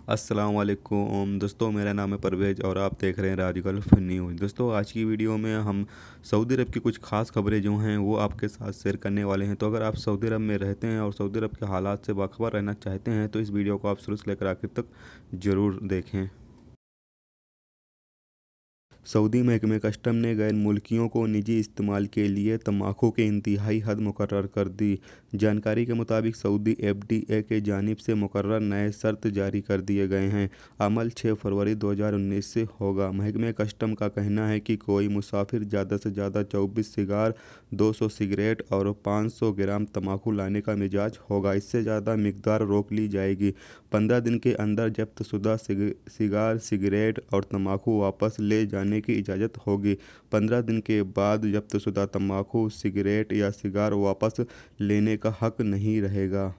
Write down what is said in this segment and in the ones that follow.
अस्सलाम वालेकुम दोस्तों, मेरा नाम है परवेज़ और आप देख रहे हैं राजगल्फ न्यूज़। दोस्तों, आज की वीडियो में हम सऊदी अरब की कुछ ख़ास खबरें जो हैं वो आपके साथ शेयर करने वाले हैं। तो अगर आप सऊदी अरब में रहते हैं और सऊदी अरब के हालात से बाखबर रहना चाहते हैं तो इस वीडियो को आप शुरू से लेकर आखिर तक ज़रूर देखें। सऊदी महकमे कस्टम ने गैर मुल्कियों को निजी इस्तेमाल के लिए तम्बाकू की इंतहाई हद मुकर्रर कर दी। जानकारी के मुताबिक सऊदी एफडीए के जानिब से मुकर्रर नए शर्त जारी कर दिए गए हैं। अमल 6 फरवरी 2019 से होगा। महकमे कस्टम का कहना है कि कोई मुसाफिर ज़्यादा से ज़्यादा 24 सिगार, 200 सिगरेट और 500 ग्राम तम्बाकू लाने का मिजाज होगा। इससे ज़्यादा मिकदार रोक ली जाएगी। 15 दिन के अंदर जब्तशुदा सिगार, सिगरेट और तम्बाकू वापस ले जाने की इजाज़त होगी। 15 दिन के बाद जब्तशुदा तम्बाकू, सिगरेट या सिगार वापस लेने का हक नहीं रहेगा।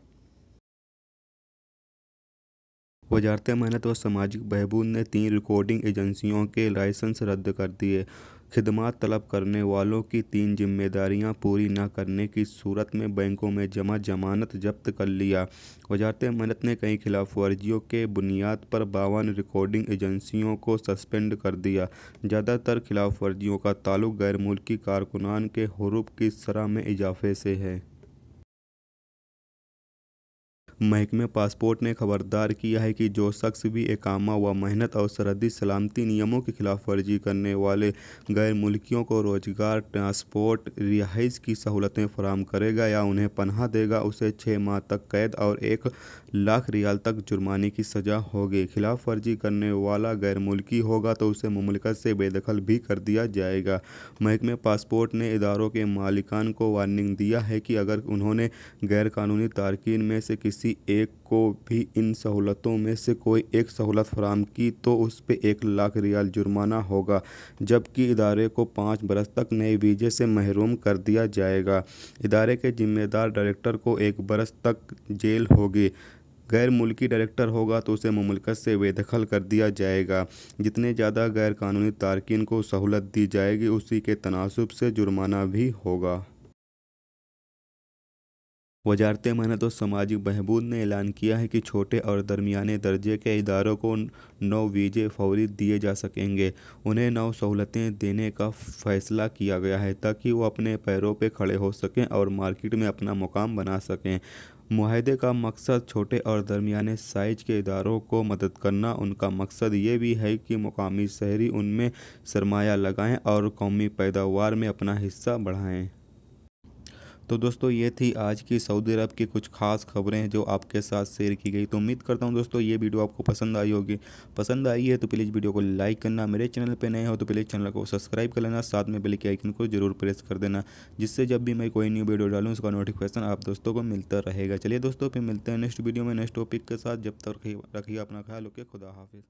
वजारत मेहनत और सामाजिक बहबूद ने 3 रिकॉर्डिंग एजेंसियों के लाइसेंस रद्द कर दिए। खिदमत तलब करने वालों की 3 जिम्मेदारियां पूरी न करने की सूरत में बैंकों में जमा जमानत जब्त कर लिया। वजारत मेहनत ने कई खिलाफ वर्जियों के बुनियाद पर 52 रिकॉर्डिंग एजेंसियों को सस्पेंड कर दिया। ज़्यादातर खिलाफ वर्जियों का ताल्लुक गैर मुल्की कारकुनान के हरूब की शरह में इजाफे से है। महकमे पासपोर्ट ने खबरदार किया है कि जो शख्स भी इकामा व मेहनत और सरहदी सलामती नियमों की खिलाफ वर्जी करने वाले गैर मुल्कियों को रोज़गार, ट्रांसपोर्ट, रिहाइश की सहूलतें फराहम करेगा या उन्हें पनाह देगा, उसे 6 माह तक कैद और 1 लाख रियाल तक जुर्माने की सज़ा होगी। खिलाफ वर्जी करने वाला गैर मुल्की होगा तो उसे मुमलिकत से बेदखल भी कर दिया जाएगा। महकमे पासपोर्ट ने इदारों के मालिकान को वार्निंग दिया है कि अगर उन्होंने गैर कानूनी तारकीन में से किसी एक को भी इन सहूलतों में से कोई एक सहूलत फराहम की तो उस पे 1 लाख रियाल जुर्माना होगा, जबकि इदारे को 5 बरस तक नए वीज़े से महरूम कर दिया जाएगा। इदारे के जिम्मेदार डायरेक्टर को 1 बरस तक जेल होगी। गैर मुल्की डायरेक्टर होगा तो उसे मुमलिकत से बेदखल कर दिया जाएगा। जितने ज़्यादा गैर कानूनी तारकीन को सहूलत दी जाएगी उसी के तनासुब से जुर्माना भी होगा। वजारत मेहनत और सामाजिक बहबूद ने ऐलान किया है कि छोटे और दरमियाने दर्जे के इदारों को 9 वीज़े फौरी दिए जा सकेंगे। उन्हें 9 सहूलतें देने का फ़ैसला किया गया है ताकि वो अपने पैरों पे खड़े हो सकें और मार्केट में अपना मुकाम बना सकें। मुआहदे का मकसद छोटे और दरमियाने साइज के इदारों को मदद करना। उनका मकसद ये भी है कि मुकामी शहरी उनमें सरमाया लगाएं और कौमी पैदावार में अपना हिस्सा बढ़ाएं। तो दोस्तों, ये थी आज की सऊदी अरब की कुछ खास खबरें जो आपके साथ शेयर की गई। तो उम्मीद करता हूँ दोस्तों ये वीडियो आपको पसंद आई होगी। पसंद आई है तो प्लीज़ वीडियो को लाइक करना, मेरे चैनल पे नए हो तो प्लीज़ चैनल को सब्सक्राइब कर लेना, साथ में बेल के आइकन को जरूर प्रेस कर देना, जिससे जब भी मैं कोई न्यू वीडियो डालूँ उसका नोटिफिकेशन आप दोस्तों को मिलता रहेगा। चलिए दोस्तों, फिर मिलते हैं नेक्स्ट वीडियो में नेक्स्ट टॉपिक के साथ। जब तक रखिए अपना ख्याल, ओके, खुदा हाफिज़।